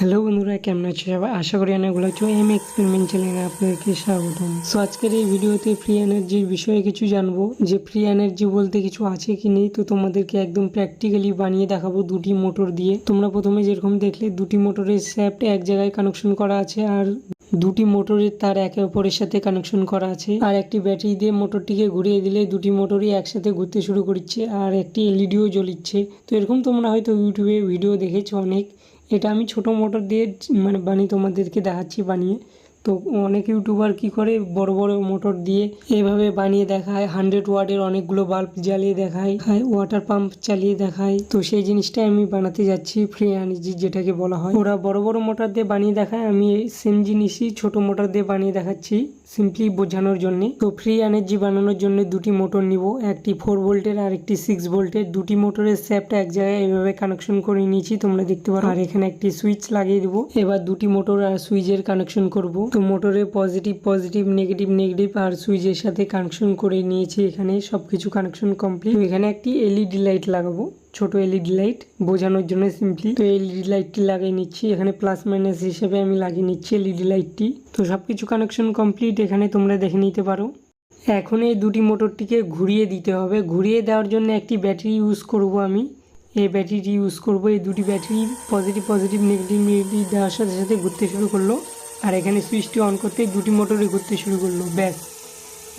Hello বন্ধুরা, কেমন আছো সবাই? আশা করি অনেক ভালো আছো। এম এক্সপেরিমেন্ট চ্যানেলে আপনাদেরকে স্বাগতম। সো আজকের এই ভিডিওতে ফ্রি এনার্জির বিষয়ে কিছু জানবো, যে ফ্রি এনার্জি বলতে কিছু আছে কি নেই। তো তোমাদেরকে একদম প্র্যাকটিক্যালি বানিয়ে দেখাবো দুটি মোটর দিয়ে। তোমরা প্রথমে যেরকম দেখলে দুটি মোটরের শ্যাফট এক জায়গায় কানেকশন করা আছে, আর দুটি মোটরের তার একে অপরের সাথে কানেকশন করা আছে, আর একটি ব্যাটারি দিয়ে মোটরটিকে ঘুরিয়ে দিলে দুটি মোটরই একসাথে ঘুরতে শুরু করছে, আর একটি এলইডিও জ্বলিচ্ছে। তো এরকম তোমরা হয়তো ইউটিউবে ভিডিও দেখেছো অনেক। এটা আমি ছোট মোটর দিয়ে বানিয়ে তোমাদেরকে দেখাচ্ছি বানিয়ে। তো অনেক ইউটিউবার কি করে বড় বড় মোটর দিয়ে এভাবে বানিয়ে দেখায়, 100 ওয়াটের অনেকগুলো বাল্ব জ্বালিয়ে দেখায়, ওয়াটার পাম্প চালিয়ে দেখায়। তো সেই জিনিসটাই আমি বানাতে যাচ্ছি, ফ্রি এনার্জি যেটাকে বলা হয়। ওরা বড় বড় মোটর দিয়ে বানিয়ে দেখায়, আমি সেম জিনিসই ছোট মোটর দিয়ে বানিয়ে দেখাচ্ছি সিম্পলি বোঝানোর জন্য। তো ফ্রি এনার্জি বানানোর জন্য দুটি মোটর নিব, একটি 4 ভোল্টের আর একটি 6 ভোল্টের। দুটি মোটরের শ্যাফট এক জায়গায় এভাবে কানেকশন করে নিয়েছি, তোমরা দেখতে পারো। আর এখানে একটি সুইচ লাগিয়ে দেবো। এবার দুটি মোটর আর সুইচের কানেকশন করব। তো মোটরের পজিটিভ নেগেটিভ আর সুইচের সাথে কানেকশন করে নিয়েছি। এখানে সবকিছু কানেকশন কমপ্লিট। এখানে একটি এলইডি লাইট লাগাবো, ছোট এলইডি লাইট বোঝানোর জন্য সিম্পলি। তো এলইডি লাইটটি লাগিয়ে নিচ্ছি, এখানে প্লাস মাইনাস হিসেবে আমি লাগিয়ে নিচ্ছি এলইডি লাইটটি। তো সবকিছু কানেকশন কমপ্লিট, এখানে তোমরা দেখে নিতে পারো। এখন এই দুটি মোটরটিকে ঘুরিয়ে দিতে হবে। ঘুরিয়ে দেওয়ার জন্য একটি ব্যাটারি ইউজ করব আমি। এই ব্যাটারিটি ইউজ করব। এই দুটি ব্যাটারি পজিটিভ নেগেটিভ দেওয়ার সাথে সাথে ঘুরতে শুরু করলো, আর এখানে সুইচটি অন করতে দুটি মোটরে ঘুরতে শুরু করলো। ব্যাস,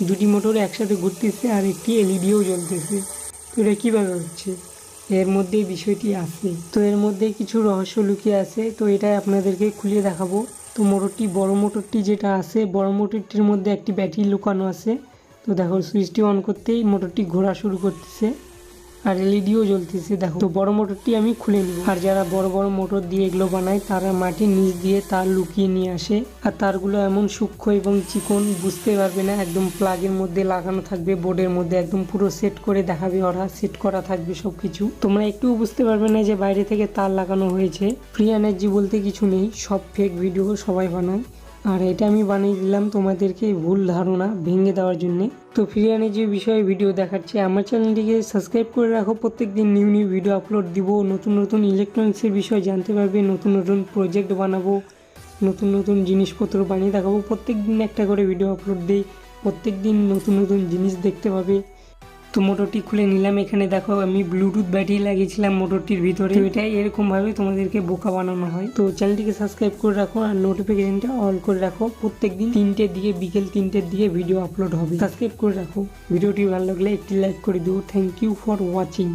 দুটি মোটর একসাথে ঘুরতেছে আর একটি এলইডিও জ্বলতেছে। তো এটা কীভাবে হচ্ছে? এর মধ্যে বিষয়টি আছে। তো এর মধ্যে কিছু রহস্য লুকিয়ে আছে, তো এটাই আপনাদেরকে খুলে দেখাবো। তো মোটরটি, বড় মোটরটি যেটা আছে, বড় মোটরটির মধ্যে একটি ব্যাটারি লুকানো আছে। তো দেখো, সুইচটি অন করতেই মোটরটি ঘোরা শুরু করতেছে আর এলইডিও জ্বলতেছে। দেখো, তো বড় মোটরটি আমি খুলে নিব। আর যারা বড় বড় মোটর দিয়ে এগুলো বানায়, তারা মাটির নিচ দিয়ে তার লুকিয়ে নিয়ে আসে, আর তারগুলো এমন সূক্ষ্ম এবং চিকন বুঝতে পারবে না। একদম প্লাগের মধ্যে লাগানো থাকবে, বোর্ডের মধ্যে একদম পুরো সেট করে দেখাবে, ওরা সেট করা থাকবে সবকিছু। তোমরা একটুও বুঝতে পারবে না যে বাইরে থেকে তার লাগানো হয়েছে। ফ্রি এনার্জি বলতে কিছু নেই, সব ফেক ভিডিও সবাই বানায়। আর এটা আমি বানিয়ে দিলাম তোমাদেরকে ভুল ধারণা ভেঙে দেওয়ার জন্যে। তো ফ্রি এনার্জির বিষয়ে ভিডিও দেখাচ্ছি। আমার চ্যানেলটিকে সাবস্ক্রাইব করে রাখো, প্রত্যেক দিন নিউ ভিডিও আপলোড দিব। নতুন ইলেকট্রনিক্সের বিষয়ে জানতে পারবে, নতুন প্রজেক্ট বানাবো, নতুন জিনিসপত্র বানিয়ে দেখাবো। প্রত্যেক দিন একটা করে ভিডিও আপলোড দিই, প্রত্যেক দিন নতুন জিনিস দেখতে পাবে। তো মোটরটি খুলে নিলাম। এখানে দেখো, আমি ব্লুটুথ ব্যাটারি লাগিয়েছিলাম মোটরটির ভিতরে। এটা এরকমভাবে তোমাদেরকে বোকা বানানো হয়। তো চ্যানেলটিকে সাবস্ক্রাইব করে রাখো আর নোটিফিকেশনটা অল করে রাখো। প্রত্যেক দিন 3টের দিকে, বিকেল 3টের দিকে ভিডিও আপলোড হবে। সাবস্ক্রাইব করে রাখো। ভিডিওটি ভালো লাগলে একটি লাইক করে দিও। Thank you for watching.